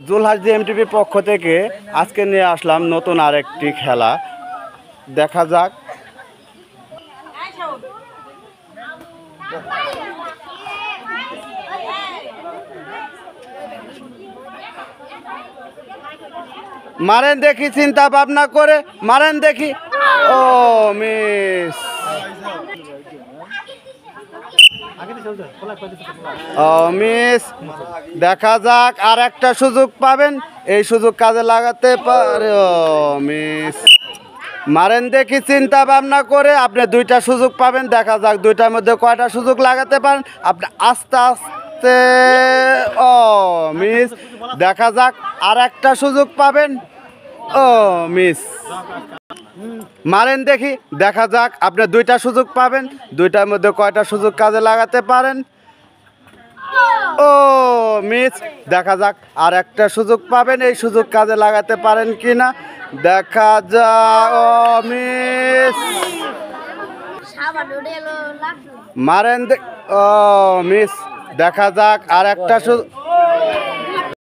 জুলহাস এমটিভির পক্ষ থেকে আজকে নিয়ে আসলাম নতুন আরেকটি খেলা। দেখা যাক। মারেন দেখি, চিন্তা ভাবনা করে মারেন দেখি। ও মিস, ও মিস। দেখা যাক, আর একটা সুযোগ পাবেন, এই সুযোগ কাজে লাগাতে পারে। ও মিস, মারেন দেখি, চিন্তা ভাবনা করে। আপনি দুইটা সুযোগ পাবেন, দেখা যাক দুইটার মধ্যে কয়টা সুযোগ লাগাতে পারেন আপনি। আস্তে আস্তে, ও মিস। দেখা যাক, আর একটা সুযোগ পাবেন। ও মিস, মারেন দেখি, দেখা যাক আপনি দুইটা সুযোগ পাবেন, দুইটার মধ্যে কয়টা সুযোগ কাজে লাগাতে পারেন। ও মিস, দেখা যাক আর একটা সুযোগ পাবেন, এই সুযোগ কাজে লাগাতে পারেন কিনা। দেখা যাক, ও মিস। মারেন ও মিস, দেখা যাক আর একটা সুযোগ।